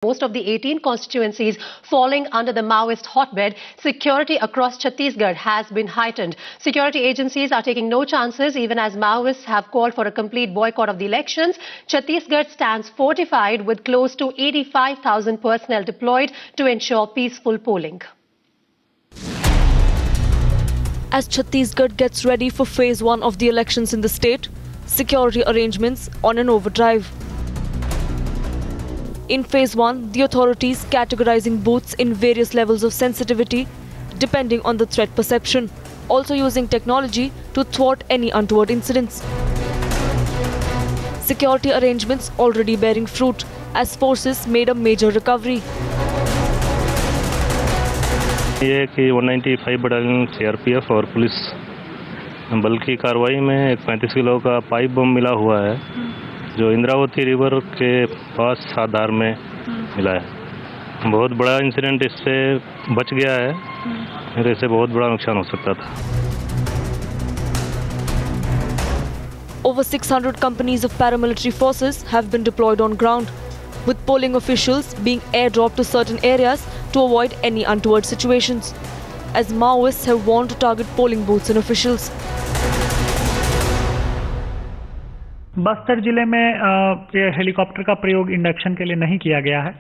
Most of the 18 constituencies falling under the Maoist hotbed, security across Chhattisgarh has been heightened. Security agencies are taking no chances even as Maoists have called for a complete boycott of the elections. Chhattisgarh stands fortified with close to 85,000 personnel deployed to ensure peaceful polling. As Chhattisgarh gets ready for phase 1 of the elections in the state, security arrangements on an overdrive. In phase 1, the authorities categorizing booths in various levels of sensitivity depending on the threat perception, also using technology to thwart any untoward incidents. Security arrangements already bearing fruit as forces made a major recovery. ये कि 195 battalion CRPF और police बल की कार्रवाई में एक 35 kilo का pipe bomb मिला हुआ है जो इंद्रावती रिवर के पास साधार में मिला है। बहुत बड़ा इंसिडेंट इससे बच गया है, मेरे से बहुत बड़ा नुकसान हो सकता था। Over 600 companies of paramilitary forces have been deployed on ground, with polling officials being airdropped to certain areas to avoid any untoward situations, as Maoists have warned to target polling booths and officials. Bastar जिले में ये helicopter का प्रयोग induction के लिए नहीं किया गया है।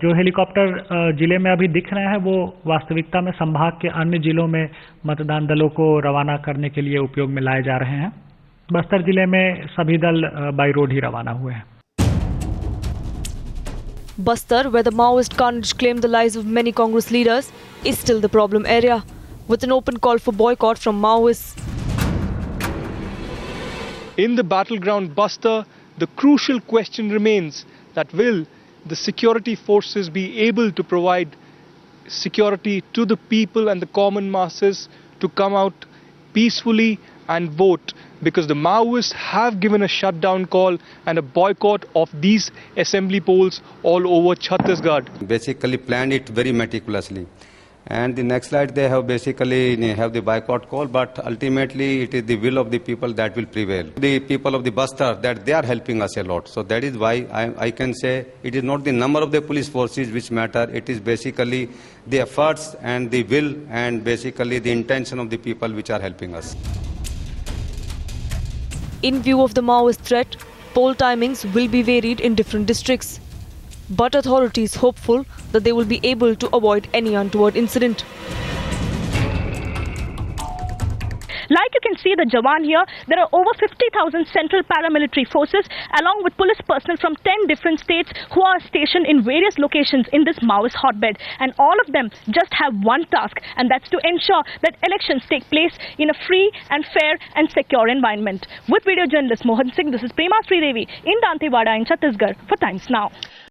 जो हेलीकॉप्टर जिले में अभी दिख रहे हैं वो वास्तविकता में संभाग के अन्य जिलों में मतदान दलों को रवाना करने के लिए उपयोग में लाए जा रहे हैं। बस्तर जिले में सभी दल बाई रोड ही रवाना हुए हैं। Bastar, where the Maoist carnage claimed the lives of many Congress leaders, is still the problem area, with an open call for boycott from Maoists. In the battleground Bastar, the crucial question remains that will the security forces be able to provide security to the people and the common masses to come out peacefully and vote, because the Maoists have given a shutdown call and a boycott of these assembly polls all over Chhattisgarh. Basically planned it very meticulously. And the next slide they have basically have the boycott call, but ultimately it is the will of the people that will prevail. The people of the Bastar, that they are helping us a lot. So that is why I can say it is not the number of the police forces which matter, it is basically the efforts and the will and basically the intention of the people which are helping us. In view of the Maoist threat, poll timings will be varied in different districts. But authorities hopeful that they will be able to avoid any untoward incident. Like you can see the Jawan here, there are over 50,000 central paramilitary forces along with police personnel from 10 different states who are stationed in various locations in this Maoist hotbed. And all of them just have one task, and that's to ensure that elections take place in a free and fair and secure environment. With video journalist Mohan Singh, this is Prema Sridevi in Dantewada in Chhattisgarh for Times Now.